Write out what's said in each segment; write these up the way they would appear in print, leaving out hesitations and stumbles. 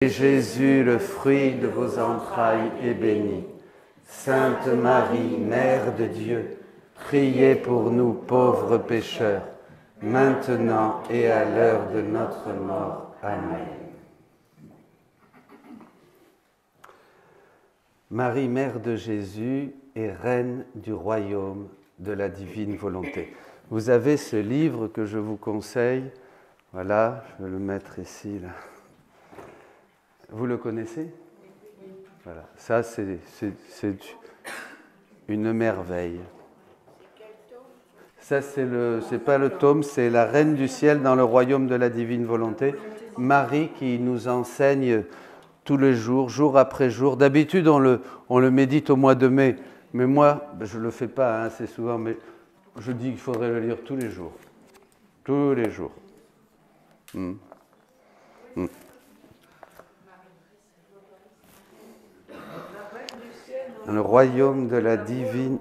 Et Jésus, le fruit de vos entrailles, est béni. Sainte Marie, Mère de Dieu, priez pour nous pauvres pécheurs, maintenant et à l'heure de notre mort. Amen. Marie, Mère de Jésus, est reine du royaume de la divine volonté. Vous avez ce livre que je vous conseille. Voilà, je vais le mettre ici, là. Vous le connaissez? Voilà, ça c'est une merveille. Ça c'est pas le tome, c'est la Reine du ciel dans le royaume de la divine volonté. Marie qui nous enseigne tous les jours, jour après jour. D'habitude on le médite au mois de mai, mais moi je le fais pas assez souvent, mais je dis qu'il faudrait le lire tous les jours. Tous les jours. Dans le royaume de la divine.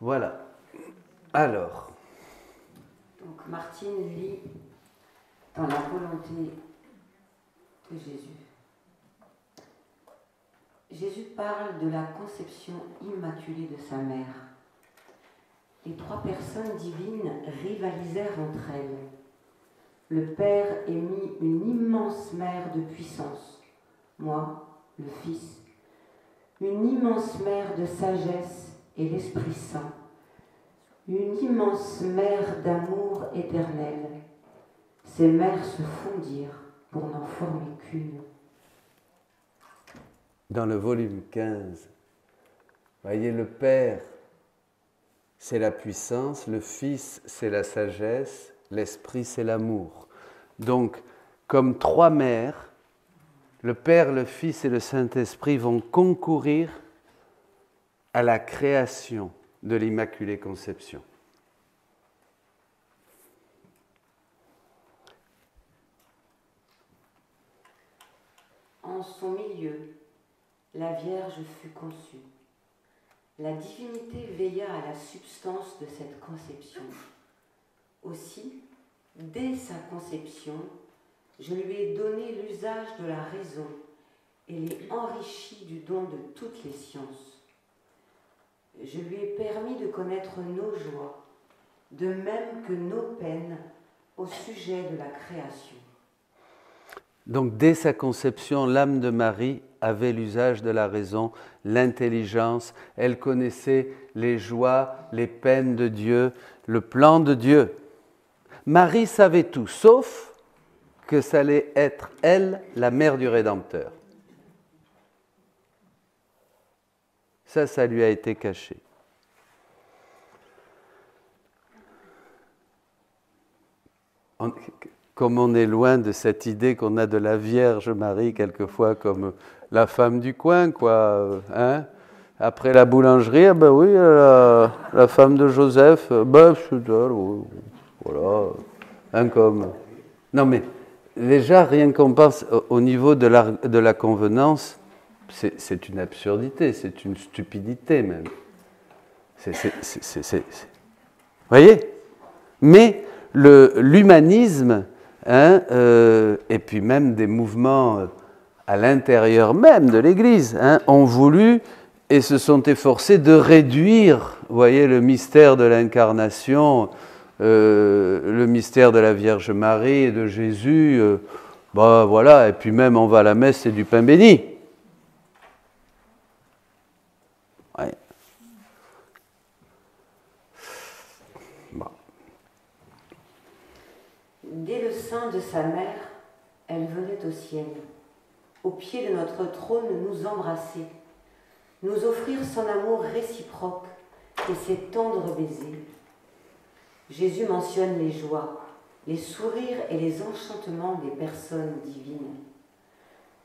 Voilà. Alors. Donc Martine lit dans la volonté de Jésus. Jésus parle de la conception immaculée de sa mère. Les trois personnes divines rivalisèrent entre elles. Le Père émit une immense mer de puissance, moi, le Fils, une immense mer de sagesse et l'Esprit Saint, une immense mer d'amour éternel. Ces mers se fondirent pour n'en former qu'une. Dans le volume 15, voyez, le Père, c'est la puissance, le Fils, c'est la sagesse, l'Esprit, c'est l'amour. Donc, comme trois mères, le Père, le Fils et le Saint-Esprit vont concourir à la création de l'Immaculée Conception. En son milieu, la Vierge fut conçue. La divinité veilla à la substance de cette conception. Aussi, dès sa conception, je lui ai donné l'usage de la raison et l'ai enrichi du don de toutes les sciences. Je lui ai permis de connaître nos joies, de même que nos peines au sujet de la création. Donc, dès sa conception, l'âme de Marie avait l'usage de la raison, l'intelligence. Elle connaissait les joies, les peines de Dieu, le plan de Dieu. Marie savait tout, sauf que ça allait être, elle, la mère du Rédempteur. Ça lui a été caché. Comme on est loin de cette idée qu'on a de la Vierge Marie, quelquefois, comme la femme du coin, quoi. Hein? Après la boulangerie, ben oui, la femme de Joseph, ben c'est elle, voilà. Hein, comme... Non, mais déjà, rien qu'on pense au niveau de la convenance, c'est une absurdité, c'est une stupidité même. Vous voyez? Mais l'humanisme, hein, et puis même des mouvements à l'intérieur même de l'Église, hein, ont voulu et se sont efforcés de réduire, vous voyez, le mystère de l'incarnation, le mystère de la Vierge Marie et de Jésus, bah voilà, et puis même on va à la messe, c'est du pain béni. Ouais. Bon. Dès le sein de sa mère, elle venait au ciel, au pied de notre trône nous embrasser, nous offrir son amour réciproque et ses tendres baisers. Jésus mentionne les joies, les sourires et les enchantements des personnes divines.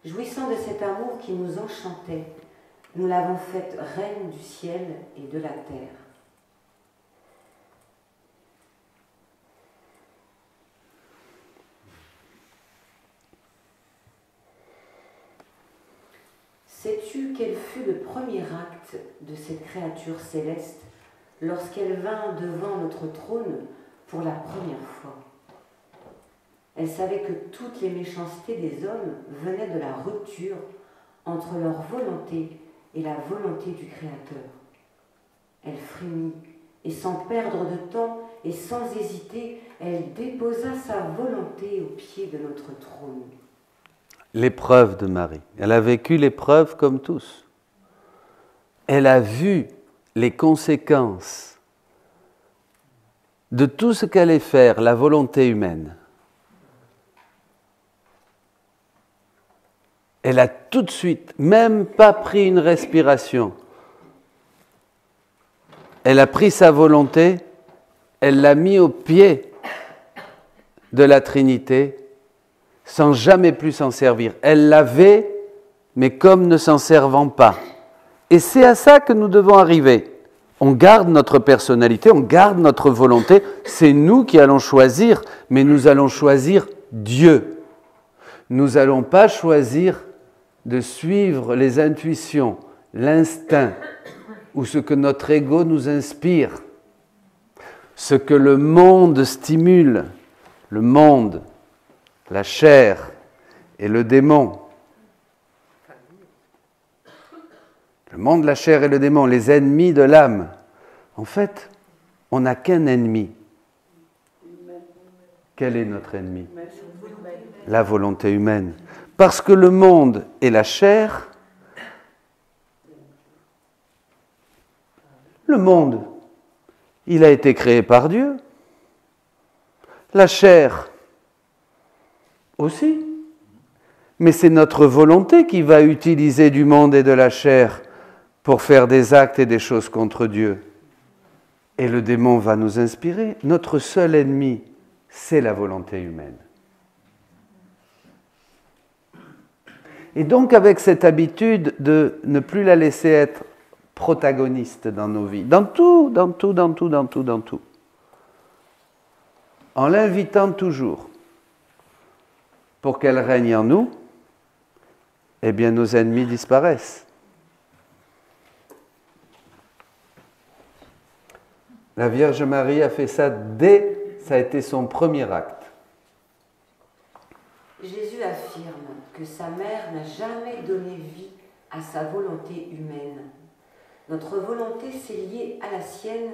Jouissant de cet amour qui nous enchantait, nous l'avons faite reine du ciel et de la terre. Sais-tu quel fut le premier acte de cette créature céleste lorsqu'elle vint devant notre trône pour la première fois? Elle savait que toutes les méchancetés des hommes venaient de la rupture entre leur volonté et la volonté du Créateur. Elle frémit, et sans perdre de temps et sans hésiter, elle déposa sa volonté au pied de notre trône. L'épreuve de Marie. Elle a vécu l'épreuve comme tous. Elle a vu les conséquences de tout ce qu'allait faire la volonté humaine. Elle a tout de suite, même pas pris une respiration, elle a pris sa volonté, elle l'a mis au pied de la Trinité, sans jamais plus s'en servir. Elle l'avait, mais comme ne s'en servant pas. Et c'est à ça que nous devons arriver. On garde notre personnalité, on garde notre volonté, c'est nous qui allons choisir, mais nous allons choisir Dieu. Nous n'allons pas choisir de suivre les intuitions, l'instinct, ou ce que notre ego nous inspire, ce que le monde stimule, le monde, la chair et le démon. Le monde, la chair et le démon, les ennemis de l'âme. En fait, on n'a qu'un ennemi. Quel est notre ennemi? La volonté humaine. Parce que le monde et la chair, le monde, il a été créé par Dieu. La chair aussi. Mais c'est notre volonté qui va utiliser du monde et de la chair pour faire des actes et des choses contre Dieu. Et le démon va nous inspirer. Notre seul ennemi, c'est la volonté humaine. Et donc avec cette habitude de ne plus la laisser être protagoniste dans nos vies, dans tout. En l'invitant toujours pour qu'elle règne en nous, eh bien nos ennemis disparaissent. La Vierge Marie a fait ça ça a été son premier acte. Jésus affirme que sa mère n'a jamais donné vie à sa volonté humaine. Notre volonté s'est liée à la sienne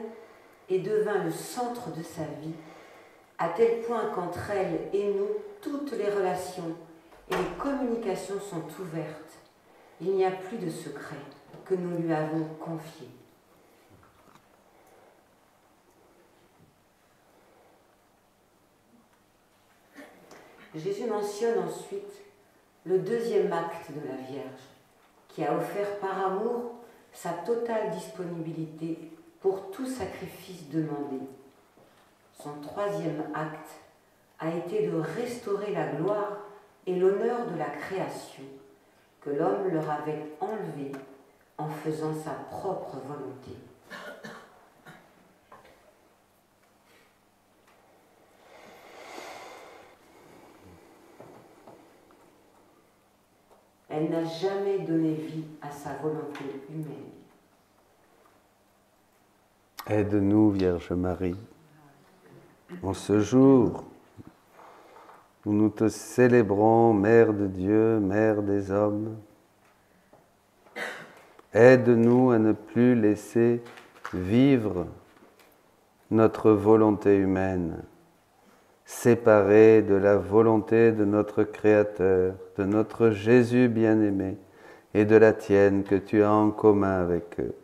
et devint le centre de sa vie, à tel point qu'entre elle et nous, toutes les relations et les communications sont ouvertes. Il n'y a plus de secret que nous lui avons confié. Jésus mentionne ensuite le deuxième acte de la Vierge, qui a offert par amour sa totale disponibilité pour tout sacrifice demandé. Son troisième acte a été de restaurer la gloire et l'honneur de la création que l'homme leur avait enlevé en faisant sa propre volonté. Elle n'a jamais donné vie à sa volonté humaine. Aide-nous, Vierge Marie, en ce jour où nous te célébrons, Mère de Dieu, Mère des hommes. Aide-nous à ne plus laisser vivre notre volonté humaine, séparée de la volonté de notre Créateur, de notre Jésus bien-aimé et de la tienne que tu as en commun avec eux.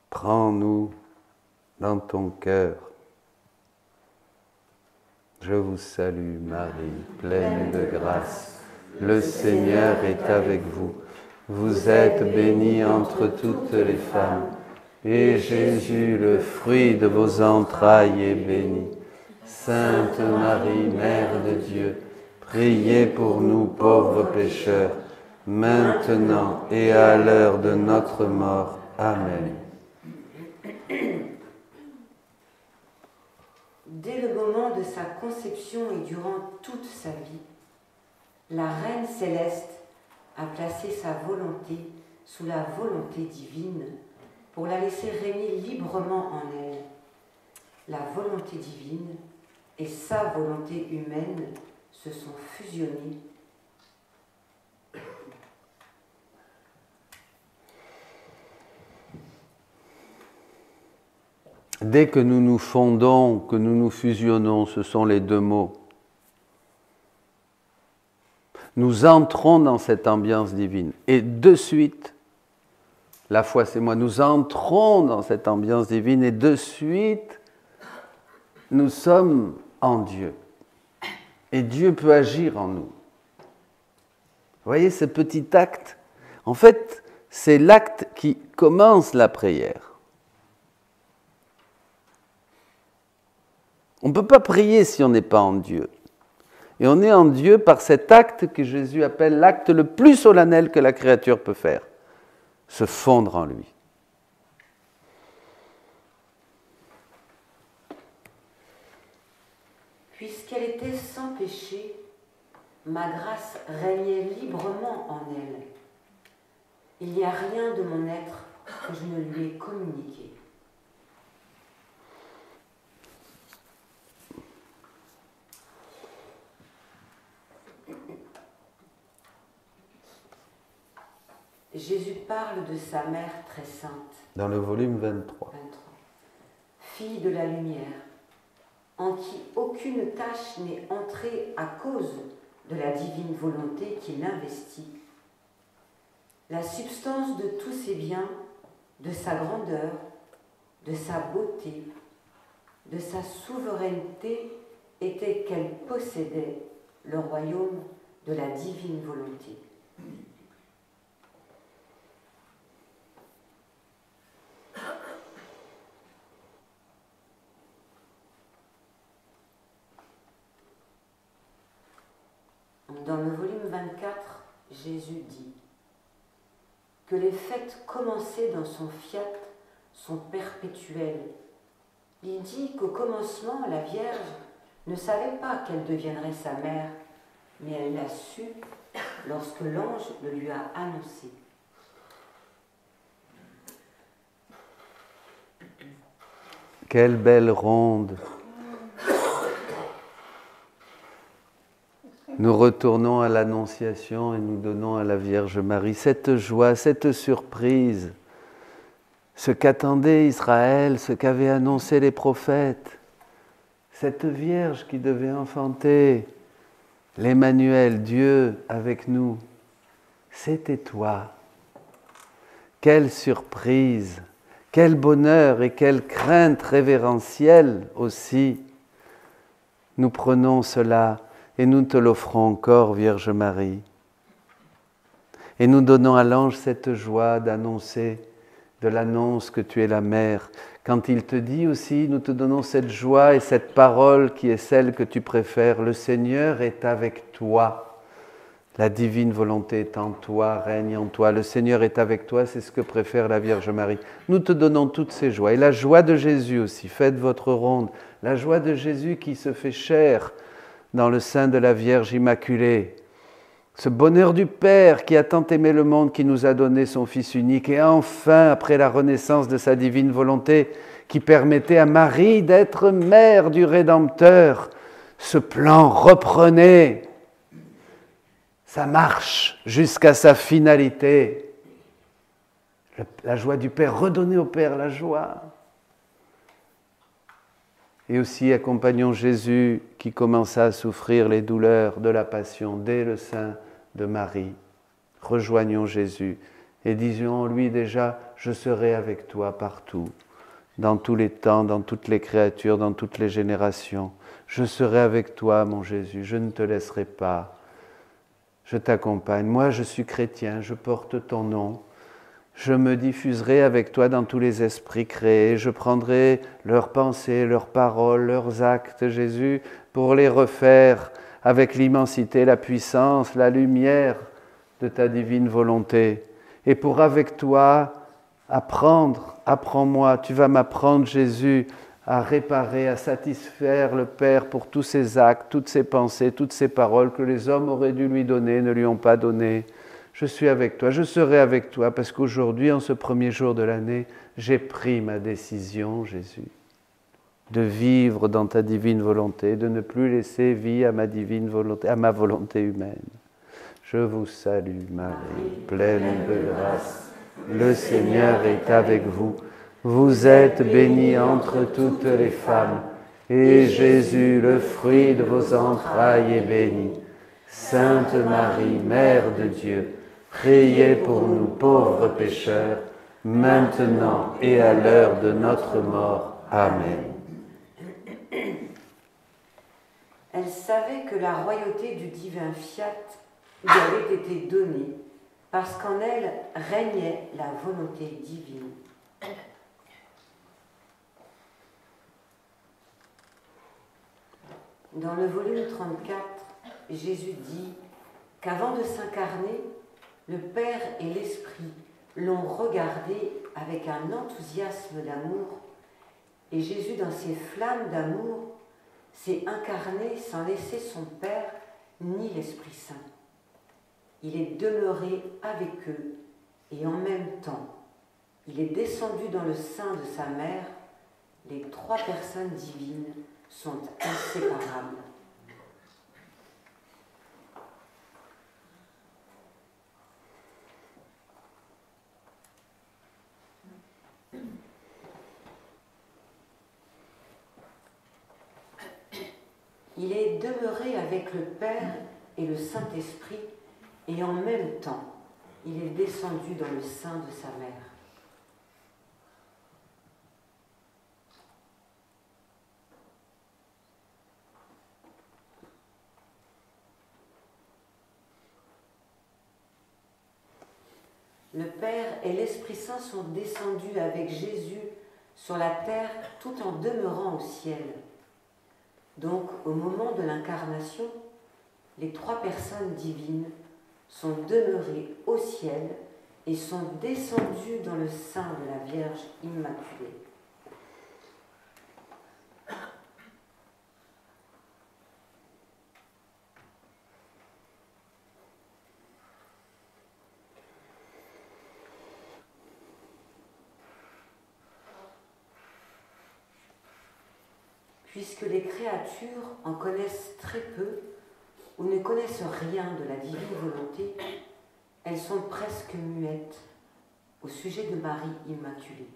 Prends-nous dans ton cœur. Je vous salue Marie, pleine de grâce. Le Seigneur est avec vous. Vous êtes bénie entre toutes les femmes, et Jésus, le fruit de vos entrailles, est béni. Sainte Marie, Mère de Dieu, priez pour nous pauvres pécheurs, maintenant et à l'heure de notre mort. Amen. Dès le moment de sa conception et durant toute sa vie, la Reine céleste a placé sa volonté sous la volonté divine pour la laisser régner librement en elle la volonté divine et sa volonté humaine se sont fusionnés. Dès que nous nous fondons, que nous nous fusionnons, ce sont les deux mots. Nous entrons dans cette ambiance divine. Et de suite, la foi c'est moi, nous entrons dans cette ambiance divine et de suite, nous sommes en Dieu. Et Dieu peut agir en nous. Vous voyez ce petit acte? En fait, c'est l'acte qui commence la prière. On ne peut pas prier si on n'est pas en Dieu. Et on est en Dieu par cet acte que Jésus appelle l'acte le plus solennel que la créature peut faire, se fondre en lui. Puisqu'elle était sans péché, ma grâce régnait librement en elle. Il n'y a rien de mon être que je ne lui ai communiqué. Jésus parle de sa mère très sainte. Dans le volume 23. Fille de la lumière, en qui aucune tache n'est entrée à cause de la divine volonté qui l'investit. La substance de tous ses biens, de sa grandeur, de sa beauté, de sa souveraineté était qu'elle possédait le royaume de la divine volonté. Dans le volume 24, Jésus dit que les fêtes commencées dans son fiat sont perpétuelles. Il dit qu'au commencement, la Vierge ne savait pas qu'elle deviendrait sa mère, mais elle l'a su lorsque l'ange le lui a annoncé. Quelle belle ronde! Nous retournons à l'Annonciation et nous donnons à la Vierge Marie cette joie, cette surprise, ce qu'attendait Israël, ce qu'avaient annoncé les prophètes, cette Vierge qui devait enfanter l'Emmanuel, Dieu avec nous. C'était toi. Quelle surprise, quel bonheur et quelle crainte révérentielle aussi. Nous prenons cela et nous te l'offrons encore, Vierge Marie. Et nous donnons à l'ange cette joie d'annoncer, de l'annonce que tu es la mère. Quand il te dit aussi, nous te donnons cette joie et cette parole qui est celle que tu préfères. Le Seigneur est avec toi. La divine volonté est en toi, règne en toi. Le Seigneur est avec toi, c'est ce que préfère la Vierge Marie. Nous te donnons toutes ces joies. Et la joie de Jésus aussi, faites votre ronde. La joie de Jésus qui se fait chair dans le sein de la Vierge Immaculée. Ce bonheur du Père qui a tant aimé le monde, qui nous a donné son Fils unique. Et enfin, après la renaissance de sa divine volonté, qui permettait à Marie d'être mère du Rédempteur, ce plan reprenait sa marche jusqu'à sa finalité. La joie du Père, redonner au Père la joie. Et aussi accompagnons Jésus qui commença à souffrir les douleurs de la passion dès le sein de Marie. Rejoignons Jésus et disons-lui déjà, je serai avec toi partout, dans tous les temps, dans toutes les créatures, dans toutes les générations. Je serai avec toi, mon Jésus, je ne te laisserai pas. Je t'accompagne. Moi, je suis chrétien, je porte ton nom. Je me diffuserai avec toi dans tous les esprits créés. Je prendrai leurs pensées, leurs paroles, leurs actes, Jésus, pour les refaire avec l'immensité, la puissance, la lumière de ta divine volonté. Et pour avec toi apprendre, apprends-moi, tu vas m'apprendre, Jésus, à réparer, à satisfaire le Père pour tous ses actes, toutes ses pensées, toutes ses paroles que les hommes auraient dû lui donner, ne lui ont pas donné. Je suis avec toi, je serai avec toi, parce qu'aujourd'hui, en ce premier jour de l'année, j'ai pris ma décision, Jésus. de vivre dans ta divine volonté, de ne plus laisser vie à ma divine volonté, à ma volonté humaine. Je vous salue, Marie, pleine de grâce. Le Seigneur est avec vous. Vous êtes bénie entre toutes les femmes, et Jésus, le fruit de vos entrailles, est béni. Sainte Marie, Mère de Dieu, priez pour nous pauvres pécheurs, maintenant et à l'heure de notre mort. Amen. Elle savait que la royauté du divin fiat lui avait été donnée, parce qu'en elle régnait la volonté divine. Dans le volume 34, Jésus dit qu'avant de s'incarner, le Père et l'Esprit l'ont regardé avec un enthousiasme d'amour, et Jésus, dans ses flammes d'amour, s'est incarné sans laisser son Père ni l'Esprit Saint. Il est demeuré avec eux, et en même temps, il est descendu dans le sein de sa mère. Les trois personnes divines sont inséparables. Il est demeuré avec le Père et le Saint-Esprit, et en même temps, il est descendu dans le sein de sa mère. Le Père et l'Esprit Saint sont descendus avec Jésus sur la terre tout en demeurant au ciel. Donc, au moment de l'incarnation, les trois personnes divines sont demeurées au ciel et sont descendues dans le sein de la Vierge Immaculée. Puisque les créatures en connaissent très peu ou ne connaissent rien de la divine volonté, elles sont presque muettes au sujet de Marie Immaculée.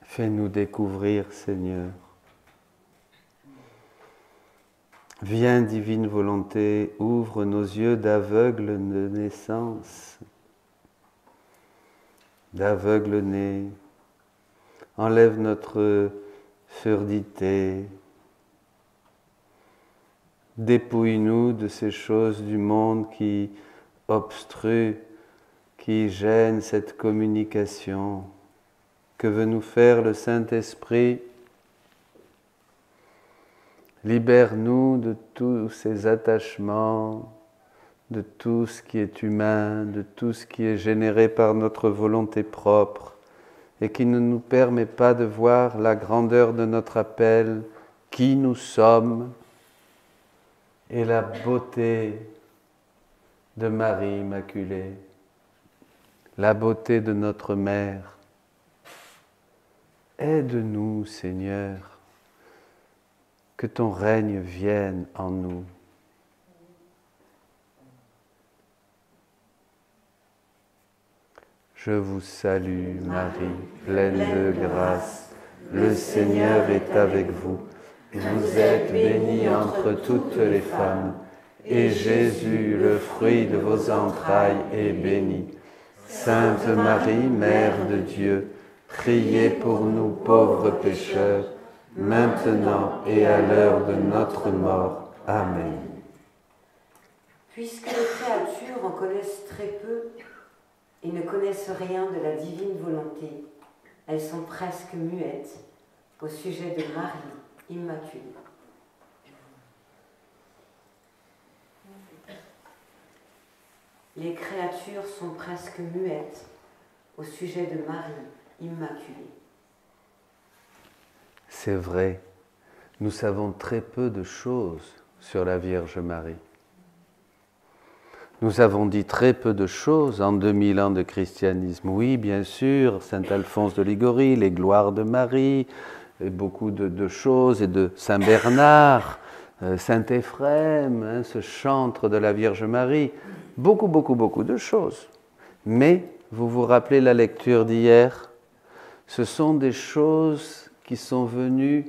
Fais-nous découvrir, Seigneur. Viens, divine volonté, ouvre nos yeux d'aveugle de naissance, d'aveugle-né. Enlève notre surdité. Dépouille-nous de ces choses du monde qui obstruent, qui gênent cette communication. Que veut nous faire le Saint-Esprit? Libère-nous de tous ces attachements, de tout ce qui est humain, de tout ce qui est généré par notre volonté propre et qui ne nous permet pas de voir la grandeur de notre appel, qui nous sommes et la beauté de Marie Immaculée, la beauté de notre Mère. Aide-nous, Seigneur, que ton règne vienne en nous. Je vous salue, Marie, pleine de grâce. Le Seigneur est avec vous. Vous êtes bénie entre toutes les femmes, et Jésus, le fruit de vos entrailles, est béni. Sainte Marie, Mère de Dieu, priez pour nous pauvres pécheurs, maintenant et à l'heure de notre mort. Amen. Puisque les créatures en connaissent très peu et ne connaissent rien de la divine volonté, elles sont presque muettes au sujet de Marie Immaculée. Les créatures sont presque muettes au sujet de Marie Immaculée. C'est vrai, nous savons très peu de choses sur la Vierge Marie. Nous avons dit très peu de choses en 2000 ans de christianisme. Oui, bien sûr, saint Alphonse de Liguori, les gloires de Marie, et beaucoup de choses, et de saint Bernard, saint Éphrem, hein, ce chantre de la Vierge Marie. Beaucoup de choses. Mais, vous vous rappelez la lecture d'hier? Ce sont des choses qui sont venues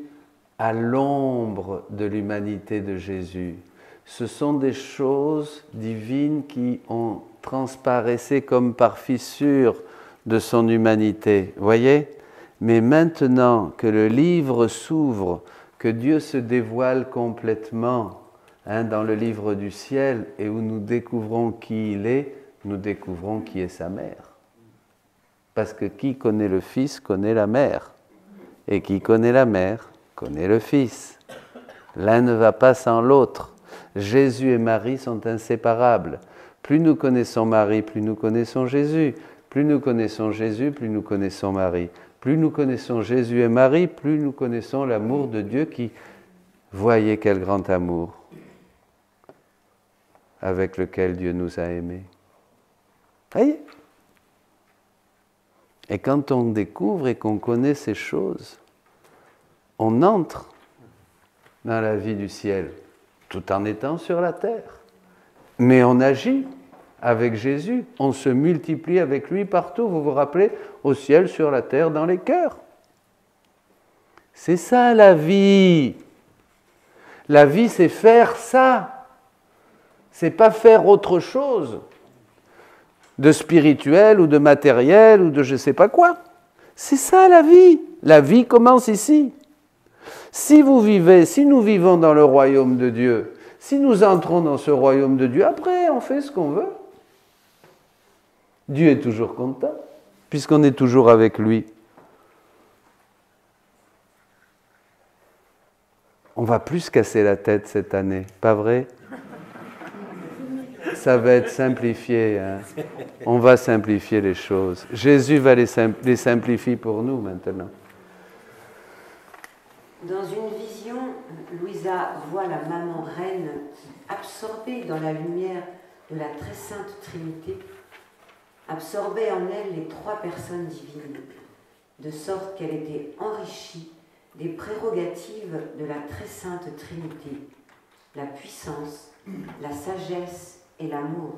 à l'ombre de l'humanité de Jésus. Ce sont des choses divines qui ont transparaissé comme par fissure de son humanité. Voyez? Mais maintenant que le livre s'ouvre, que Dieu se dévoile complètement, hein, dans le livre du ciel, et où nous découvrons qui il est, nous découvrons qui est sa mère. Parce que qui connaît le Fils connaît la mère. Et qui connaît la mère connaît le Fils. L'un ne va pas sans l'autre. Jésus et Marie sont inséparables. Plus nous connaissons Marie, plus nous connaissons Jésus. Plus nous connaissons Jésus, plus nous connaissons Marie. Plus nous connaissons Jésus et Marie, plus nous connaissons l'amour de Dieu qui, voyez quel grand amour avec lequel Dieu nous a aimés. Voyez ? Et quand on découvre et qu'on connaît ces choses, on entre dans la vie du ciel, tout en étant sur la terre. Mais on agit avec Jésus, on se multiplie avec lui partout, vous vous rappelez, au ciel, sur la terre, dans les cœurs. C'est ça la vie. La vie, c'est faire ça. C'est pas faire autre chose de spirituel ou de matériel ou de je sais pas quoi. C'est ça la vie. La vie commence ici. Si vous vivez, si nous vivons dans le royaume de Dieu, si nous entrons dans ce royaume de Dieu, après on fait ce qu'on veut. Dieu est toujours content, puisqu'on est toujours avec lui. On va plus se casser la tête cette année, pas vrai? Ça va être simplifié. Hein. On va simplifier les choses. Jésus va les simplifier pour nous maintenant. Dans une vision, Louisa voit la maman reine absorbée dans la lumière de la très sainte Trinité, absorbée en elle les trois personnes divines, de sorte qu'elle était enrichie des prérogatives de la très sainte Trinité, la puissance, la sagesse et l'amour.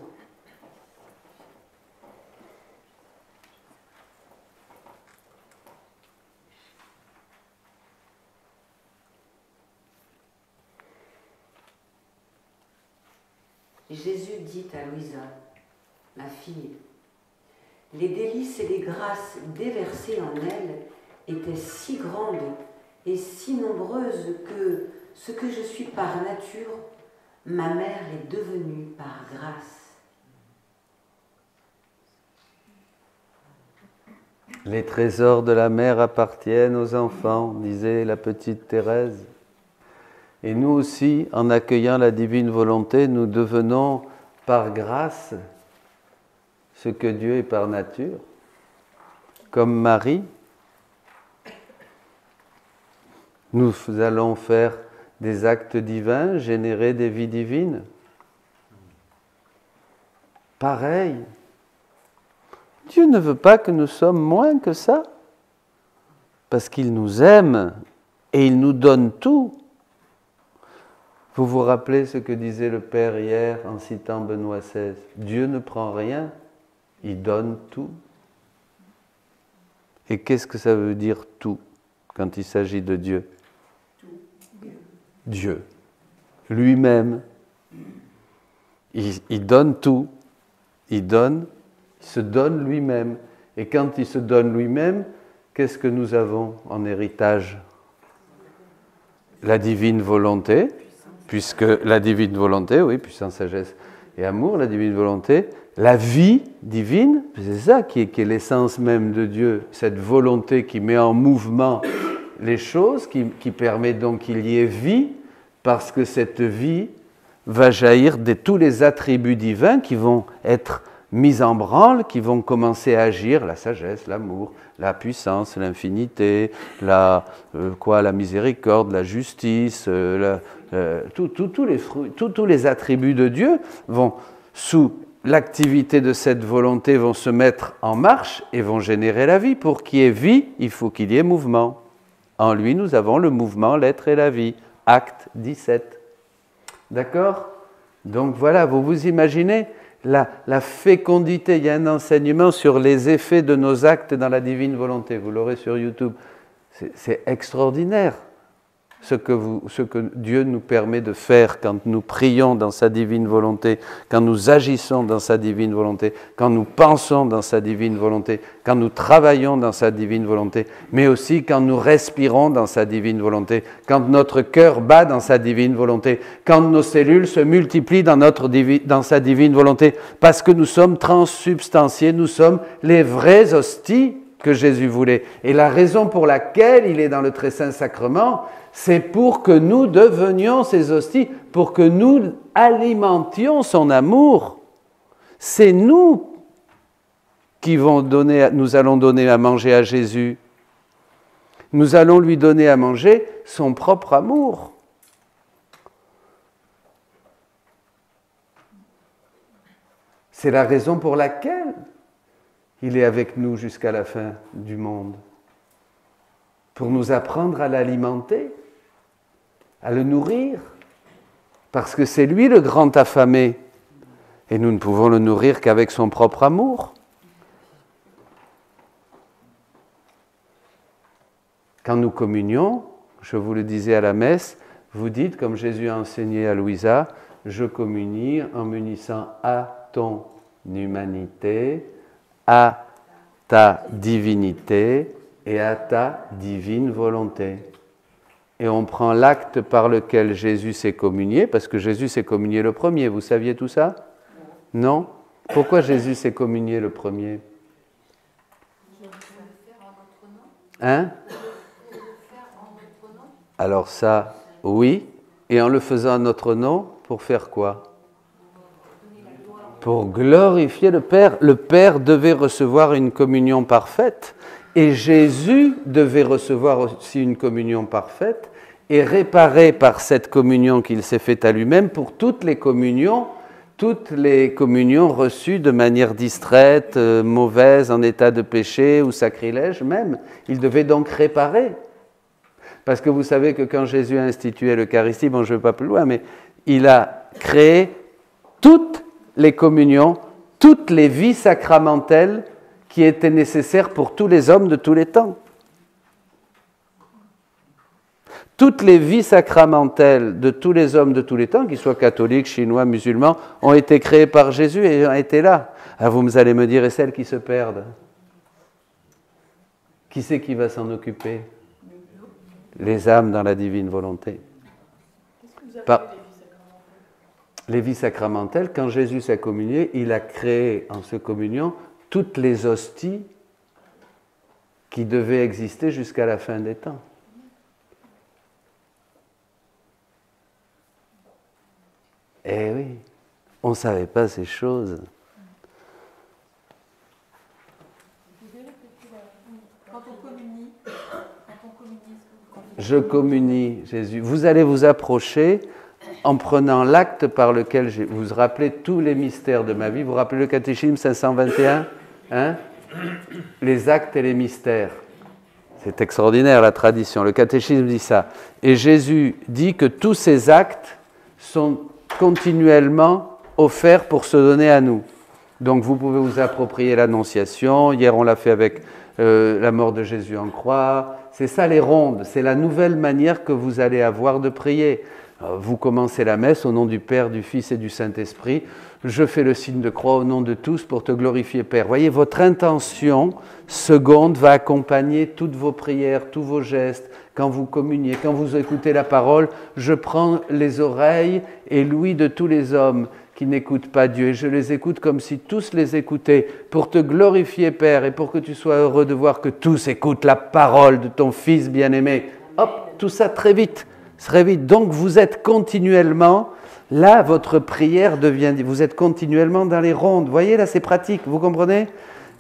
Jésus dit à Louisa, ma fille, les délices et les grâces déversées en elle étaient si grandes et si nombreuses que ce que je suis par nature, ma mère l'est devenue par grâce. Les trésors de la mère appartiennent aux enfants, disait la petite Thérèse. Et nous aussi, en accueillant la divine volonté, nous devenons par grâce ce que Dieu est par nature. Comme Marie, nous allons faire des actes divins, générer des vies divines. Pareil. Dieu ne veut pas que nous sommes moins que ça, parce qu'il nous aime et il nous donne tout. Vous vous rappelez ce que disait le Père hier en citant Benoît XVI? Dieu ne prend rien, il donne tout. Et qu'est-ce que ça veut dire tout quand il s'agit de Dieu? Dieu, lui-même, il donne tout, il se donne lui-même. Et quand il se donne lui-même, qu'est-ce que nous avons en héritage? La divine volonté, puisque la divine volonté, oui, puissance, sagesse et amour, la divine volonté, la vie divine, c'est ça qui est l'essence même de Dieu, cette volonté qui met en mouvement les choses, qui permet donc qu'il y ait vie, parce que cette vie va jaillir de tous les attributs divins qui vont être mis en branle, qui vont commencer à agir, la sagesse, l'amour, la puissance, l'infinité, la miséricorde, la justice, tous les fruits, tous les attributs de Dieu vont sous l'activité de cette volonté, vont se mettre en marche et vont générer la vie. Pour qu'il y ait vie, il faut qu'il y ait mouvement. En lui, nous avons le mouvement, l'être et la vie. Acte 17. D'accord? Donc voilà, vous vous imaginez la fécondité. Il y a un enseignement sur les effets de nos actes dans la divine volonté. Vous l'aurez sur YouTube. C'est extraordinaire ce que Dieu nous permet de faire quand nous prions dans sa divine volonté, quand nous agissons dans sa divine volonté, quand nous pensons dans sa divine volonté, quand nous travaillons dans sa divine volonté, mais aussi quand nous respirons dans sa divine volonté, quand notre cœur bat dans sa divine volonté, quand nos cellules se multiplient dans sa divine volonté, parce que nous sommes transsubstantiés, nous sommes les vraies hosties que Jésus voulait. Et la raison pour laquelle il est dans le très saint sacrement, c'est pour que nous devenions ces hosties, pour que nous alimentions son amour. C'est nous qui nous allons donner à manger à Jésus. Nous allons lui donner à manger son propre amour. C'est la raison pour laquelle il est avec nous jusqu'à la fin du monde. Pour nous apprendre à l'alimenter, à le nourrir, parce que c'est lui le grand affamé, et nous ne pouvons le nourrir qu'avec son propre amour. Quand nous communions, je vous le disais à la messe, vous dites, comme Jésus a enseigné à Louisa, je communie en m'unissant à ton humanité, à ta divinité et à ta divine volonté. Et on prend l'acte par lequel Jésus s'est communié, parce que Jésus s'est communié le premier. Vous saviez tout ça? Non? Pourquoi Jésus s'est communié le premier? Hein? Alors ça, oui. Et en le faisant en notre nom, pour faire quoi? Pour glorifier le Père. Le Père devait recevoir une communion parfaite. Et Jésus devait recevoir aussi une communion parfaite et réparer par cette communion qu'il s'est faite à lui-même pour toutes les communions reçues de manière distraite, mauvaise, en état de péché ou sacrilège même. Il devait donc réparer. Parce que vous savez que quand Jésus a institué l'Eucharistie, bon je ne vais pas plus loin, mais il a créé toutes les communions, toutes les vies sacramentelles qui étaient nécessaires pour tous les hommes de tous les temps. Toutes les vies sacramentelles de tous les hommes de tous les temps, qu'ils soient catholiques, chinois, musulmans, ont été créées par Jésus et ont été là. Alors vous allez me dire, et celles qui se perdent? Qui c'est qui va s'en occuper? Les âmes dans la divine volonté. Qu'est-ce que vous appelez les vies sacramentelles? Les vies sacramentelles, quand Jésus s'est communié, il a créé en se communion toutes les hosties qui devaient exister jusqu'à la fin des temps. Eh oui, on ne savait pas ces choses. Quand on communie, Je communie, Jésus. Vous allez vous approcher en prenant l'acte par lequel vous vous rappelez tous les mystères de ma vie. Vous vous rappelez le catéchisme 521 hein? Les actes et les mystères. C'est extraordinaire la tradition. Le catéchisme dit ça. Et Jésus dit que tous ces actes sont continuellement offerts pour se donner à nous. Donc vous pouvez vous approprier l'Annonciation. Hier on l'a fait avec la mort de Jésus en croix. C'est ça les rondes. C'est la nouvelle manière que vous allez avoir de prier. Vous commencez la messe au nom du Père, du Fils et du Saint-Esprit. Je fais le signe de croix au nom de tous pour te glorifier, Père. Voyez, votre intention seconde va accompagner toutes vos prières, tous vos gestes. Quand vous communiez, quand vous écoutez la parole, je prends les oreilles et l'ouïe de tous les hommes qui n'écoutent pas Dieu. Et je les écoute comme si tous les écoutaient pour te glorifier, Père, et pour que tu sois heureux de voir que tous écoutent la parole de ton Fils bien-aimé. Hop, tout ça très vite. Très vite. Donc vous êtes continuellement, là votre prière devient, vous êtes continuellement dans les rondes. Vous voyez, là c'est pratique, vous comprenez?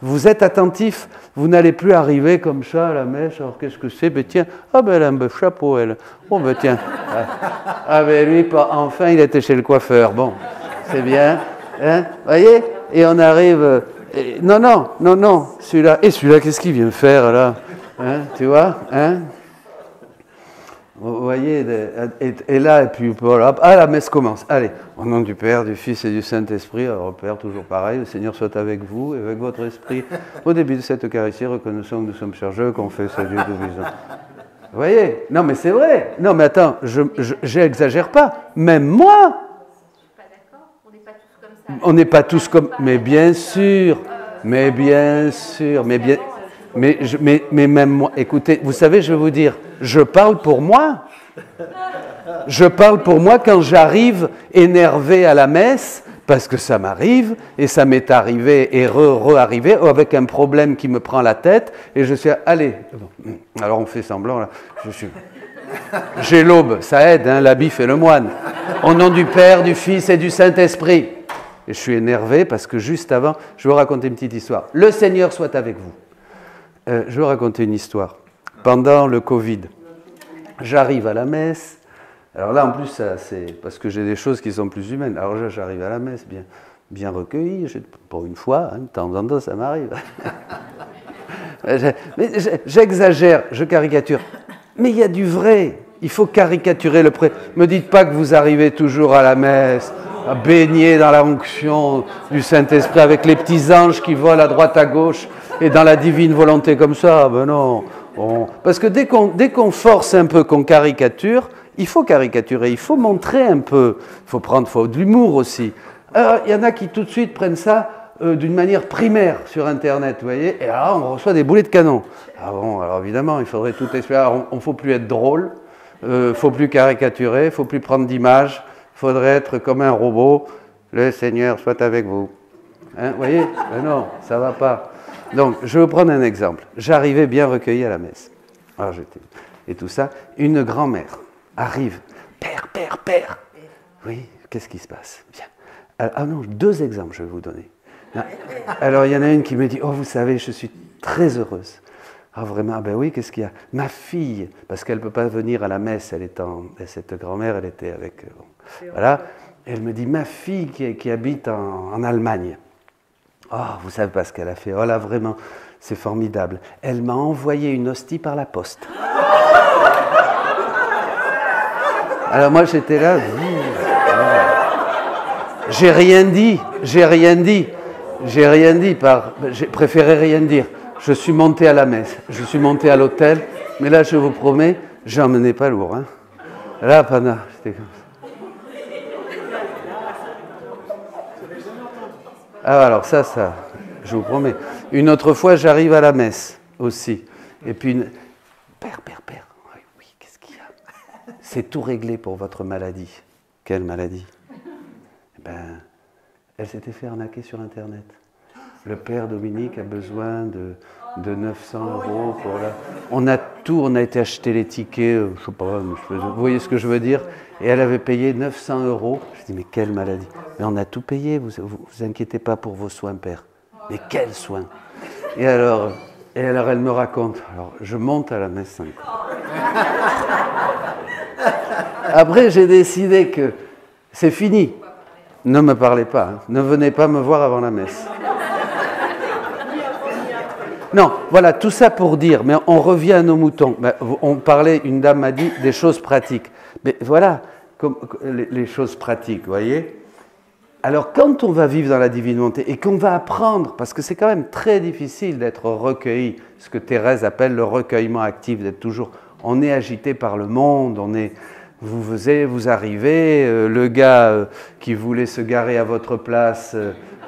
Vous êtes attentif, vous n'allez plus arriver comme ça à la messe, alors qu'est-ce que c'est? Ben tiens, ah ben elle a un beau chapeau elle. Oh ben tiens, ah ben lui, enfin il était chez le coiffeur, bon, c'est bien. Hein, voyez? Et on arrive... non, celui-là. Et celui-là, qu'est-ce qu'il vient faire, là? Hein, tu vois? Hein? Vous voyez? Et là, et puis voilà. Ah, la messe commence. Allez, au nom du Père, du Fils et du Saint-Esprit. Alors, Père, toujours pareil. Le Seigneur soit avec vous et avec votre esprit. Au début de cette Eucharistie, reconnaissons que nous sommes chargés, qu'on fait ce Dieu tout-puissant. Vous voyez? Non, mais c'est vrai. Non, mais attends, j'exagère pas. Même moi. On n'est pas tous comme... Mais bien sûr. Mais même moi... Écoutez, vous savez, je vais vous dire, je parle pour moi. Je parle pour moi quand j'arrive énervé à la messe, parce que ça m'arrive, et ça m'est arrivé, et re-arrivé, avec un problème qui me prend la tête, et je suis... Allez, alors on fait semblant, là. J'ai l'aube, ça aide, hein, l'habit fait le moine. Au nom du Père, du Fils et du Saint-Esprit. Et je suis énervé parce que juste avant, je vais vous raconter une petite histoire. Le Seigneur soit avec vous. Je vais vous raconter une histoire. Pendant le Covid, j'arrive à la messe. Alors là, en plus, c'est parce que j'ai des choses qui sont plus humaines. Alors là, j'arrive à la messe bien recueilli. Pour une fois, hein, de temps en temps, ça m'arrive. Mais j'exagère, je caricature. Mais il y a du vrai. Il faut caricaturer le prêtre. Ne me dites pas que vous arrivez toujours à la messe, à baigner dans la onction du Saint-Esprit avec les petits anges qui volent à droite à gauche et dans la divine volonté comme ça. Ben non. Bon. Parce que dès qu'on force un peu, qu'on caricature, il faut caricaturer, il faut montrer un peu. Il faut de l'humour aussi. Alors, il y en a qui tout de suite prennent ça d'une manière primaire sur Internet, vous voyez, et là, on reçoit des boulets de canon. Ah bon, alors évidemment, il faudrait tout expliquer. On ne faut plus être drôle, il ne faut plus caricaturer, il ne faut plus prendre d'images, il faudrait être comme un robot. Le Seigneur soit avec vous. Hein, vous voyez? Ben non, ça ne va pas. Donc, je vais vous prendre un exemple. J'arrivais bien recueilli à la messe. Alors, et tout ça, une grand-mère arrive. Père. Oui, qu'est-ce qui se passe? Bien. Ah non, 2 exemples, je vais vous donner. Alors, il y en a une qui me dit, oh, vous savez, je suis très heureuse. Ah, vraiment, ben oui, qu'est-ce qu'il y a? Ma fille, parce qu'elle ne peut pas venir à la messe, cette grand-mère, elle était avec... voilà, elle me dit, ma fille qui habite en Allemagne. Oh, vous savez pas ce qu'elle a fait. Oh là, vraiment, c'est formidable. Elle m'a envoyé une hostie par la poste. Alors moi, j'étais là... J'ai rien dit. J'ai préféré rien dire. Je suis monté à la messe, je suis monté à l'hôtel, mais là, je vous promets, j'en menais pas lourd. Hein. Là, pendant, j'étais comme ça. Ah, alors ça, je vous promets. Une autre fois, j'arrive à la messe aussi. Et puis, Père. Oui, qu'est-ce qu'il y a? C'est tout réglé pour votre maladie. Quelle maladie? Ben, elle s'était fait arnaquer sur Internet. Le père Dominique a besoin de 900 € pour la... On a été acheter les tickets, je sais pas, vous voyez ce que je veux dire? Et elle avait payé 900 €. Je dis, mais quelle maladie? Mais on a tout payé, vous inquiétez pas pour vos soins, père. Mais quels soins? Et alors, elle me raconte. Alors, je monte à la messe encore. Après, j'ai décidé que c'est fini. Ne me parlez pas, hein. Ne venez pas me voir avant la messe. Non, voilà, tout ça pour dire, mais on revient à nos moutons. On parlait, une dame m'a dit, des choses pratiques. Mais voilà, comme les choses pratiques, vous voyez? Alors, quand on va vivre dans la divine volonté et qu'on va apprendre, parce que c'est quand même très difficile d'être recueilli, ce que Thérèse appelle le recueillement actif, d'être toujours... On est agité par le monde, vous arrivez, le gars qui voulait se garer à votre place,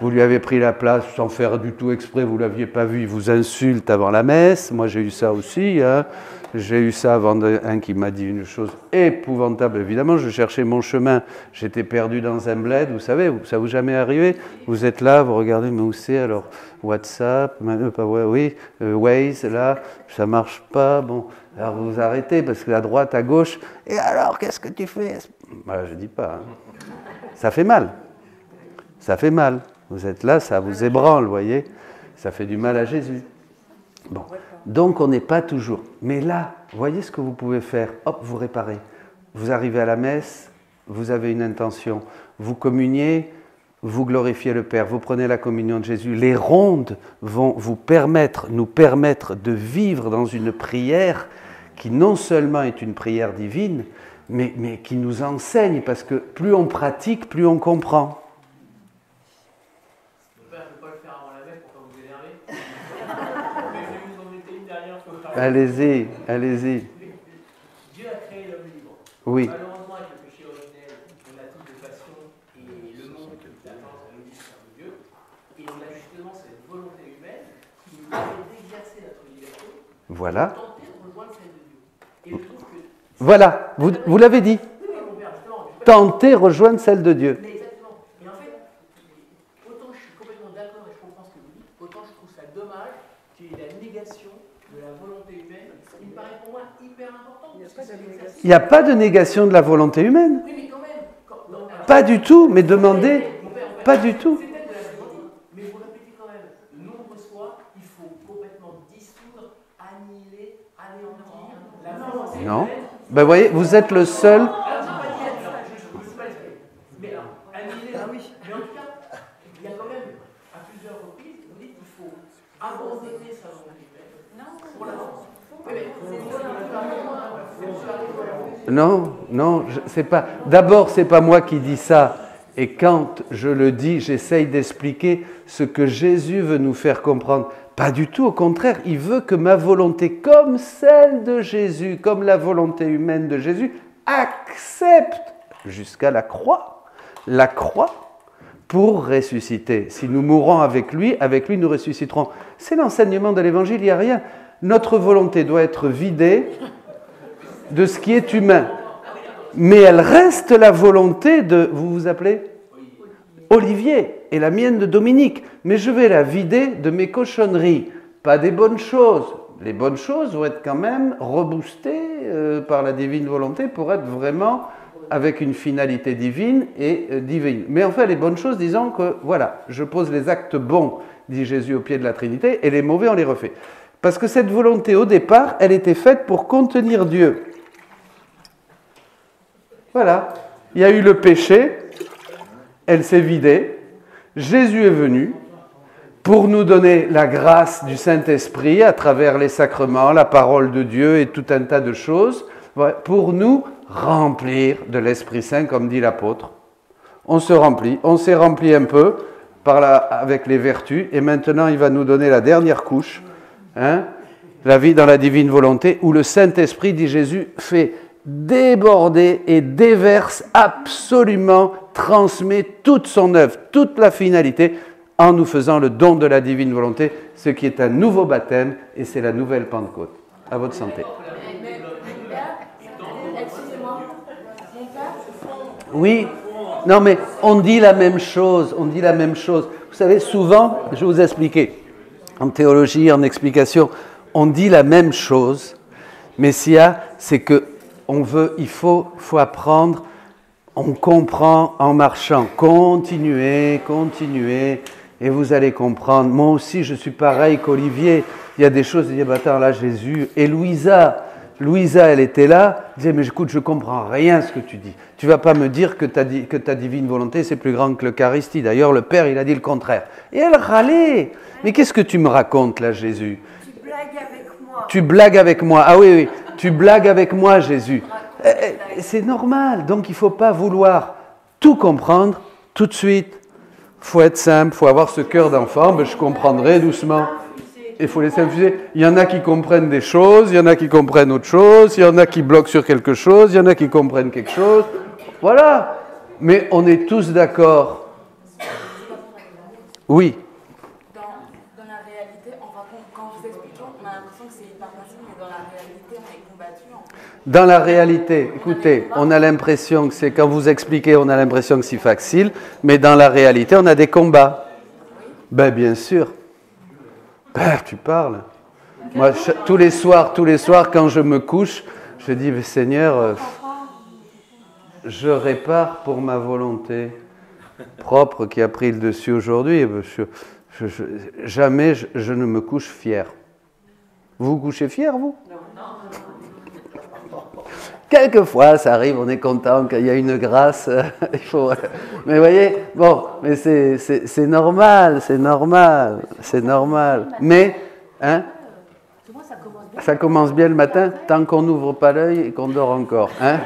vous lui avez pris la place sans faire du tout exprès, vous ne l'aviez pas vu, il vous insulte avant la messe. Moi, j'ai eu ça aussi. Hein. J'ai eu ça avant un qui m'a dit une chose épouvantable. Évidemment, je cherchais mon chemin. J'étais perdu dans un bled. Vous savez, ça vous est jamais arrivé? Vous êtes là, vous regardez, mais où c'est? Alors, WhatsApp, Waze, là, ça ne marche pas. Bon, alors vous vous arrêtez parce que à droite, à gauche. Et alors, qu'est-ce que tu fais? Voilà, je ne dis pas. Hein. Ça fait mal. Ça fait mal. Vous êtes là, ça vous ébranle, vous voyez. Ça fait du mal à Jésus. Bon. Donc, on n'est pas toujours. Mais là, voyez ce que vous pouvez faire. Hop, vous réparez. Vous arrivez à la messe, vous avez une intention. Vous communiez, vous glorifiez le Père, vous prenez la communion de Jésus. Les rondes vont nous permettre de vivre dans une prière qui non seulement est une prière divine, mais qui nous enseigne, parce que plus on pratique, plus on comprend. Je ne peux pas le faire avant la messe pour pas vous énerver. Mais je vais vous en mettre une dernière fois. Allez-y, allez-y. Dieu a créé l'homme libre. Oui. Malheureusement, avec le péché originel, on a toutes les passions et le monde qui attend le mystère de Dieu. Et on a justement cette volonté humaine qui nous permet d'exercer notre liberté. Voilà. Pour tenter de rejoindre celle de Dieu. Et je trouve que. Voilà, vous l'avez dit. Tenter rejoindre celle de Dieu. Mais exactement. Et en fait, autant je suis complètement d'accord et je comprends ce que vous dites, autant je trouve ça dommage qu'il y ait la négation de la volonté humaine. Il me paraît pour moi hyper important. Il n'y a pas de négation de la volonté humaine. Oui, mais quand même. Pas du tout, mais demandez. Pas du tout. C'est peut-être de la volonté, mais vous répétez quand même. De nombreuses fois, il faut complètement dissoudre, annihiler, anéantir la volonté humaine. Non. Ben, vous voyez, vous êtes le seul. Mais alors, annihiler, mais en tout cas, il y a quand même, à plusieurs reprises, vous dites qu'il faut abandonner sa volonté humaine pour la France. Non, non, c'est pas. D'abord, c'est pas moi qui dis ça. Et quand je le dis, j'essaye d'expliquer ce que Jésus veut nous faire comprendre. Pas du tout, au contraire, il veut que ma volonté, comme celle de Jésus, comme la volonté humaine de Jésus, accepte jusqu'à la croix pour ressusciter. Si nous mourons avec lui nous ressusciterons. C'est l'enseignement de l'Évangile, il n'y a rien. Notre volonté doit être vidée de ce qui est humain. Mais elle reste la volonté de... Vous vous appelez ? Olivier, et la mienne de Dominique. Mais je vais la vider de mes cochonneries, pas des bonnes choses. Les bonnes choses vont être quand même reboostées par la divine volonté pour être vraiment avec une finalité divine et divine. Mais enfin, les bonnes choses, disons que, voilà, je pose les actes bons, dit Jésus au pied de la Trinité, et les mauvais, on les refait. Parce que cette volonté, au départ, elle était faite pour contenir Dieu. Voilà. Il y a eu le péché, elle s'est vidée, Jésus est venu pour nous donner la grâce du Saint-Esprit à travers les sacrements, la parole de Dieu et tout un tas de choses, pour nous remplir de l'Esprit Saint, comme dit l'apôtre. On s'est rempli un peu avec les vertus, et maintenant il va nous donner la dernière couche, la vie dans la divine volonté, où le Saint-Esprit, dit Jésus, fait déborder et déverse absolument, transmet toute son œuvre, toute la finalité, en nous faisant le don de la divine volonté, ce qui est un nouveau baptême, et c'est la nouvelle Pentecôte. À votre santé. Excusez-moi, mon père. Oui, non mais on dit la même chose, Vous savez, souvent, je vais vous expliquer, en théologie, en explication, on dit la même chose, mais s'il y a, c'est que il faut apprendre, on comprend en marchant, continuez, et vous allez comprendre. Moi aussi, je suis pareil qu'Olivier, il y a des choses, il dit, bah, attends, là, Jésus, et Louisa, elle était là, elle disait, mais écoute, je ne comprends rien ce que tu dis. Tu ne vas pas me dire que ta divine volonté, c'est plus grand que l'Eucharistie. D'ailleurs, le Père, il a dit le contraire. Et elle râlait. Mais qu'est-ce que tu me racontes, là, Jésus ? Tu blagues avec moi. Tu blagues avec moi. Ah oui, tu blagues avec moi, Jésus. C'est normal. Donc, il ne faut pas vouloir tout comprendre tout de suite. Il faut être simple, il faut avoir ce cœur d'enfant. Ben, je comprendrai doucement. Il faut laisser infuser. Il y en a qui comprennent des choses, il y en a qui comprennent autre chose, il y en a qui bloquent sur quelque chose, il y en a qui comprennent quelque chose. Voilà. Mais on est tous d'accord. Oui. Dans la réalité, quand vous expliquez, on a l'impression que c'est hyper facile, mais dans la réalité, on est combattu. Dans la réalité, écoutez, on a l'impression que c'est, quand vous expliquez, on a l'impression que c'est facile, mais dans la réalité, on a des combats. Ben, bien sûr. Ben, tu parles. Moi, tous les soirs, quand je me couche, je dis, Seigneur, je répare pour ma volonté propre qui a pris le dessus aujourd'hui. Jamais je ne me couche fier. Vous vous couchez fier, vous ? quelquefois, ça arrive, on est content qu'il y a une grâce. Il faut... Mais vous voyez, bon, mais c'est normal, c'est normal, c'est normal. Mais, hein, ça commence bien le matin, tant qu'on n'ouvre pas l'œil et qu'on dort encore. Hein.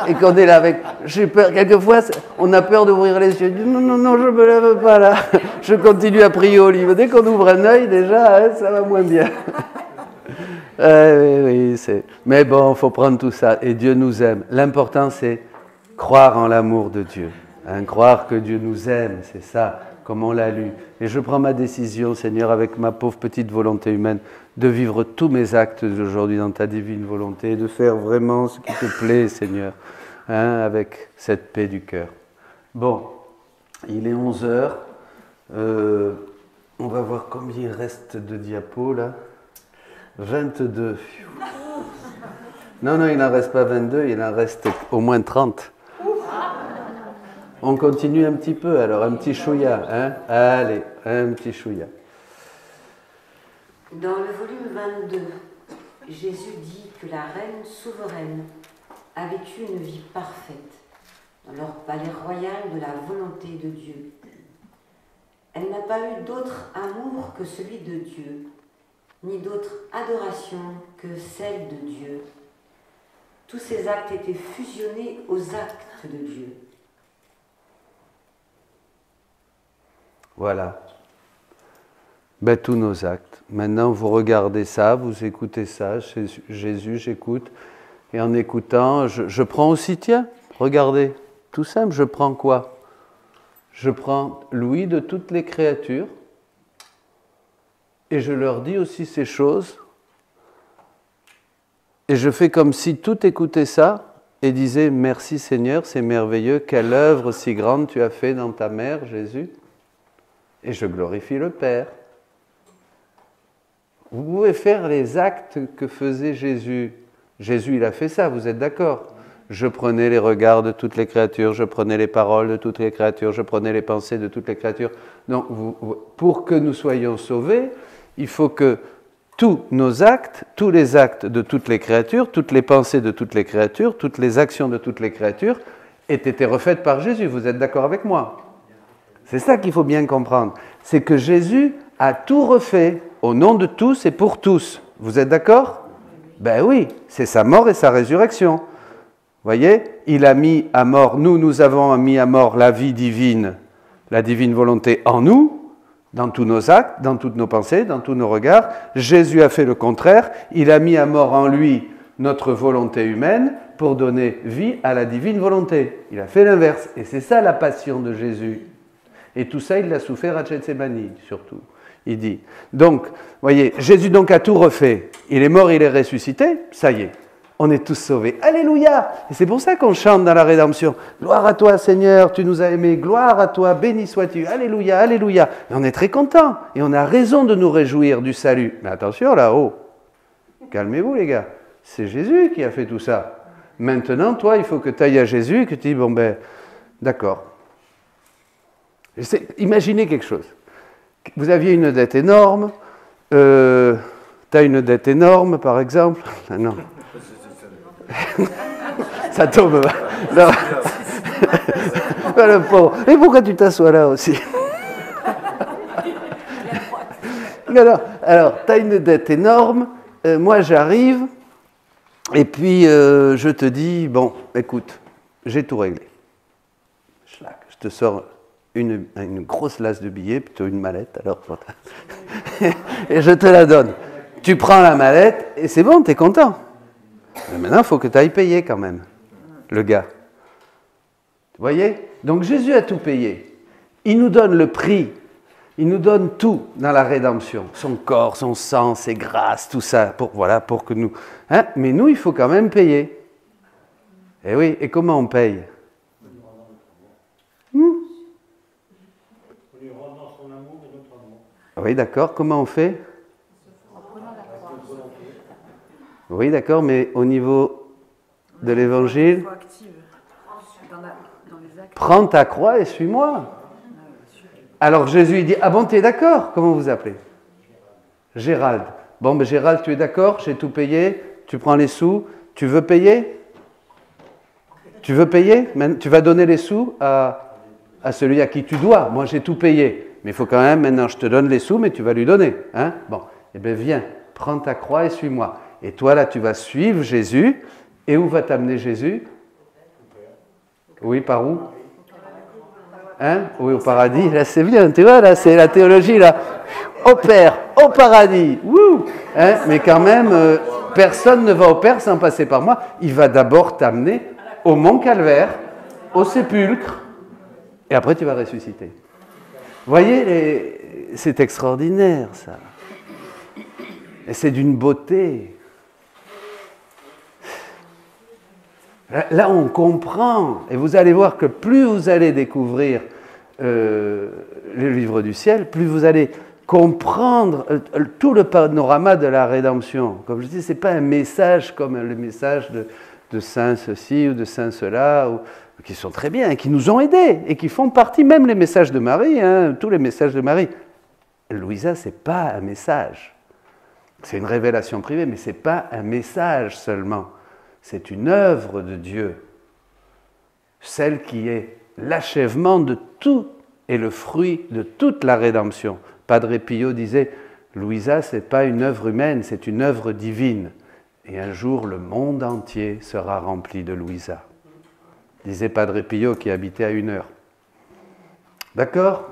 Et qu'on est là avec... J'ai peur, quelquefois, on a peur d'ouvrir les yeux. Non, non, non, je ne me lève pas là. Je continue à prier au lit. Dès qu'on ouvre un œil, déjà, hein, ça va moins bien. Oui, c'est... Mais bon, il faut prendre tout ça. Et Dieu nous aime. L'important, c'est croire en l'amour de Dieu. Hein, croire que Dieu nous aime, c'est ça, comme on l'a lu. Et je prends ma décision, Seigneur, avec ma pauvre petite volonté humaine, de vivre tous mes actes d'aujourd'hui dans ta divine volonté, de faire vraiment ce qui te plaît, Seigneur, hein, avec cette paix du cœur. Bon, il est 11h. On va voir combien il reste de diapos, là. 22. Non, non, il n'en reste pas 22, il en reste au moins 30. On continue un petit peu, alors, un petit chouïa, hein? Allez, un petit chouïa. Dans le volume 22, Jésus dit que la reine souveraine a vécu une vie parfaite dans leur palais royal de la volonté de Dieu. Elle n'a pas eu d'autre amour que celui de Dieu, ni d'autre adoration que celle de Dieu. Tous ses actes étaient fusionnés aux actes de Dieu. Voilà. Ben, tous nos actes. Maintenant, vous regardez ça, vous écoutez ça. Jésus, j'écoute. Et en écoutant, je prends aussi, tiens, regardez, tout simple, je prends quoi? Je prends l'ouïe de toutes les créatures et je leur dis aussi ces choses. Et je fais comme si tout écoutait ça et disait « Merci Seigneur, c'est merveilleux, quelle œuvre si grande tu as fait dans ta mère, Jésus. » Et je glorifie le Père. Vous pouvez faire les actes que faisait Jésus. Jésus, il a fait ça, vous êtes d'accord? Je prenais les regards de toutes les créatures, je prenais les paroles de toutes les créatures, je prenais les pensées de toutes les créatures. Donc, pour que nous soyons sauvés, il faut que tous nos actes, tous les actes de toutes les créatures, toutes les pensées de toutes les créatures, toutes les actions de toutes les créatures aient été refaites par Jésus. Vous êtes d'accord avec moi? C'est ça qu'il faut bien comprendre. C'est que Jésus a tout refait au nom de tous et pour tous. Vous êtes d'accord? Ben oui, c'est sa mort et sa résurrection. Vous voyez, il a mis à mort, nous avons mis à mort la vie divine, la divine volonté en nous, dans tous nos actes, dans toutes nos pensées, dans tous nos regards. Jésus a fait le contraire, il a mis à mort en lui notre volonté humaine pour donner vie à la divine volonté. Il a fait l'inverse, et c'est ça la passion de Jésus. Et tout ça, il l'a souffert à Gethsémani, surtout. Il dit. Donc, vous voyez, Jésus donc a tout refait. Il est mort, il est ressuscité, ça y est. On est tous sauvés. Alléluia! Et c'est pour ça qu'on chante dans la rédemption. Gloire à toi, Seigneur, tu nous as aimés. Gloire à toi, béni sois-tu. Alléluia, alléluia. Et on est très contents. Et on a raison de nous réjouir du salut. Mais attention là-haut. Calmez-vous, les gars. C'est Jésus qui a fait tout ça. Maintenant, toi, il faut que tu ailles à Jésus et que tu dis, bon ben, d'accord. Imaginez quelque chose. Vous aviez une dette énorme. Tu as une dette énorme, par exemple. Ah, non. Ça tombe. Non. Le pauvre. Et pourquoi tu t'assois là aussi? Alors tu as une dette énorme. Moi, j'arrive. Et puis, je te dis, bon, écoute, j'ai tout réglé. Je te sors une grosse lasse de billets, plutôt une mallette, alors. Et je te la donne. Tu prends la mallette, et c'est bon, tu es content. Mais maintenant, il faut que tu ailles payer quand même, le gars. Vous voyez? Donc Jésus a tout payé. Il nous donne le prix. Il nous donne tout dans la rédemption. Son corps, son sang, ses grâces, tout ça, pour que nous... Hein? Mais nous, il faut quand même payer. Et oui, et comment on paye? Oui, d'accord. Comment on fait? Oui, d'accord, mais au niveau de l'évangile, prends ta croix et suis-moi. Alors Jésus, il dit, ah bon, tu es d'accord? Comment vous appelez? Gérald. Bon, ben Gérald, tu es d'accord? J'ai tout payé? tu prends les sous, tu veux payer? Tu veux payer? Tu vas donner les sous à celui à qui tu dois. Moi, j'ai tout payé. Mais il faut quand même, maintenant, je te donne les sous, mais tu vas lui donner. Hein? Bon, eh bien, viens, prends ta croix et suis-moi. Et toi, là, tu vas suivre Jésus. Et où va t'amener Jésus? Oui, par où? Hein? Oui, au paradis. Là, c'est bien, tu vois, là, c'est la théologie, là. Au Père, au paradis. Wouh! Hein? Mais quand même, personne ne va au Père sans passer par moi. Il va d'abord t'amener au Mont Calvaire, au sépulcre, et après tu vas ressusciter. Vous voyez, c'est extraordinaire, ça. Et c'est d'une beauté. Là, on comprend, et vous allez voir que plus vous allez découvrir le livre du ciel, plus vous allez comprendre tout le panorama de la rédemption. Comme je dis, ce n'est pas un message comme le message de saint ceci ou de saint cela, qui sont très bien, qui nous ont aidés, et qui font partie, même les messages de Marie, hein, tous les messages de Marie. Louisa, ce n'est pas un message. C'est une révélation privée, mais ce n'est pas un message seulement. C'est une œuvre de Dieu, celle qui est l'achèvement de tout et le fruit de toute la rédemption. Padre Pio disait, Louisa, ce n'est pas une œuvre humaine, c'est une œuvre divine. Et un jour, le monde entier sera rempli de Louisa. Disait Padre Pio qui habitait à 1 heure. D'accord?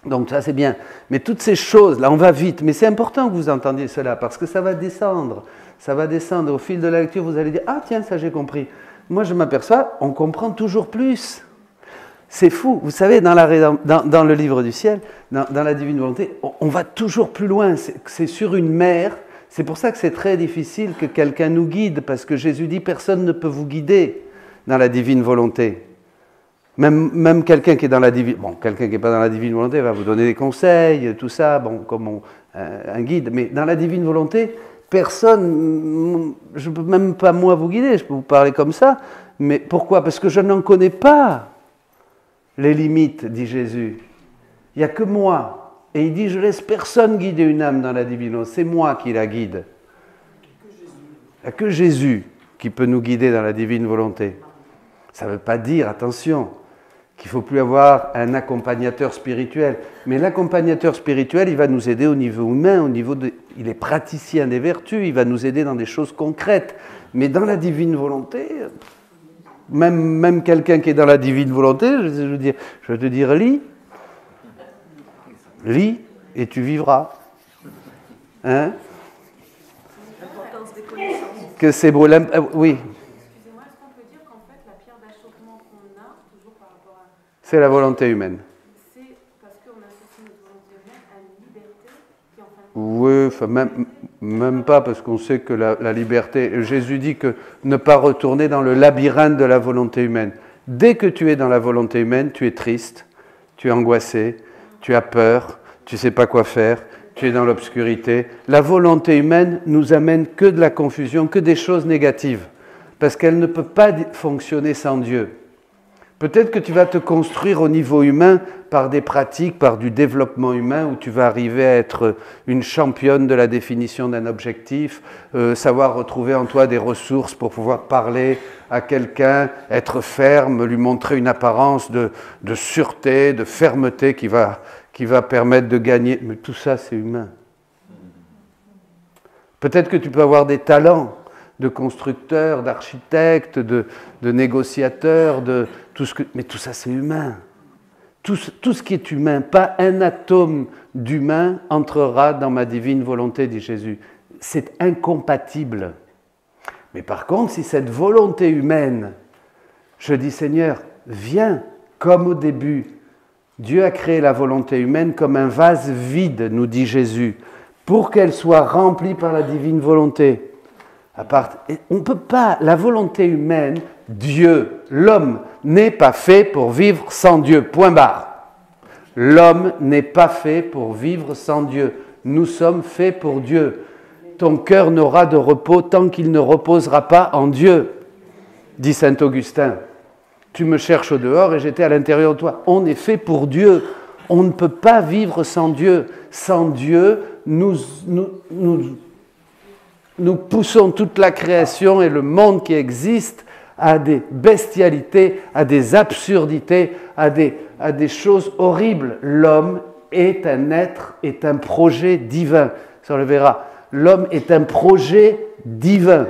Donc ça c'est bien. Mais toutes ces choses, là on va vite, mais c'est important que vous entendiez cela, parce que ça va descendre. Ça va descendre. Au fil de la lecture, vous allez dire, ah tiens, ça j'ai compris. Moi je m'aperçois, on comprend toujours plus. C'est fou. Vous savez, dans le livre du ciel, dans la divine volonté, on va toujours plus loin. C'est sur une mer. C'est pour ça que c'est très difficile que quelqu'un nous guide, parce que Jésus dit, personne ne peut vous guider dans la divine volonté. Même quelqu'un qui est dans la divine... Bon, quelqu'un qui n'est pas dans la divine volonté va vous donner des conseils, tout ça, bon, comme un guide. Mais dans la divine volonté, personne... Je ne peux même pas moi vous guider, je peux vous parler comme ça. Mais pourquoi? Parce que je n'en connais pas les limites, dit Jésus. Il n'y a que moi. Et il dit, je laisse personne guider une âme dans la divine volonté. C'est moi qui la guide. Il n'y a que Jésus qui peut nous guider dans la divine volonté. Ça ne veut pas dire, attention, qu'il ne faut plus avoir un accompagnateur spirituel. Mais l'accompagnateur spirituel, il va nous aider au niveau humain, il est praticien des vertus, il va nous aider dans des choses concrètes. Mais dans la divine volonté, même quelqu'un qui est dans la divine volonté, je vais te dire, lis et tu vivras. Hein? Que c'est beau. Oui. Excusez-moi, est-ce qu'on peut dire qu'en fait, la pierre d'achoppement qu'on a, toujours par rapport à... C'est la volonté humaine. C'est parce qu'on associe notre volonté humaine à une liberté qui en fait... Oui, même pas, parce qu'on sait que la liberté... Jésus dit que ne pas retourner dans le labyrinthe de la volonté humaine. Dès que tu es dans la volonté humaine, tu es triste, tu es angoissé, tu as peur, tu ne sais pas quoi faire, tu es dans l'obscurité. La volonté humaine nous amène que de la confusion, que des choses négatives, parce qu'elle ne peut pas fonctionner sans Dieu. Peut-être que tu vas te construire au niveau humain par des pratiques, par du développement humain, où tu vas arriver à être une championne de la définition d'un objectif, savoir retrouver en toi des ressources pour pouvoir parler à quelqu'un, être ferme, lui montrer une apparence de sûreté, de fermeté qui va permettre de gagner. Mais tout ça, c'est humain. Peut-être que tu peux avoir des talents de constructeur, d'architecte, de négociateur, mais tout ça c'est humain. Tout ce qui est humain, pas un atome d'humain entrera dans ma divine volonté, dit Jésus. C'est incompatible. Mais par contre, si cette volonté humaine, je dis Seigneur, viens comme au début. Dieu a créé la volonté humaine comme un vase vide, nous dit Jésus, pour qu'elle soit remplie par la divine volonté. On ne peut pas, la volonté humaine, Dieu, l'homme, n'est pas fait pour vivre sans Dieu, point barre. L'homme n'est pas fait pour vivre sans Dieu. Nous sommes faits pour Dieu. Ton cœur n'aura de repos tant qu'il ne reposera pas en Dieu, dit saint Augustin. Tu me cherches au dehors et j'étais à l'intérieur de toi. On est fait pour Dieu. On ne peut pas vivre sans Dieu. Sans Dieu, nous poussons toute la création et le monde qui existe à des bestialités, à des absurdités, à des choses horribles. L'homme est un être, est un projet divin. Ça, on le verra. L'homme est un projet divin.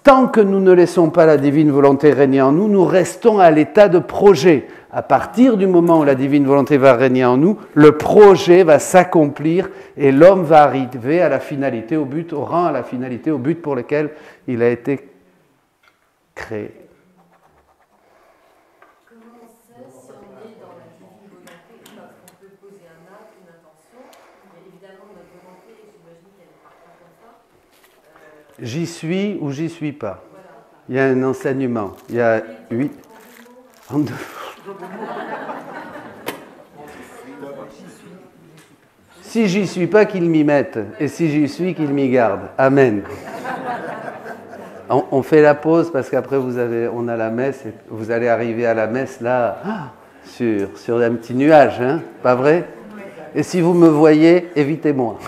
Tant que nous ne laissons pas la divine volonté régner en nous, nous restons à l'état de projet. À partir du moment où la divine volonté va régner en nous, le projet va s'accomplir et l'homme va arriver à la finalité, au but, au rang, à la finalité, au but pour lequel il a été créé. Comment on sait si on est dans la divine volonté ou pas? On peut poser un acte, une intention, mais évidemment notre volonté, j'imagine qu'elle ne part pas comme ça. J'y suis ou j'y suis pas. Voilà. Il y a un enseignement. Il y a 8. Si j'y suis pas, qu'il m'y mette. Et si j'y suis, qu'il m'y garde. Amen. On fait la pause parce qu'après on a la messe et vous allez arriver à la messe là sur un petit nuage, hein, pas vrai? Et si vous me voyez, évitez-moi.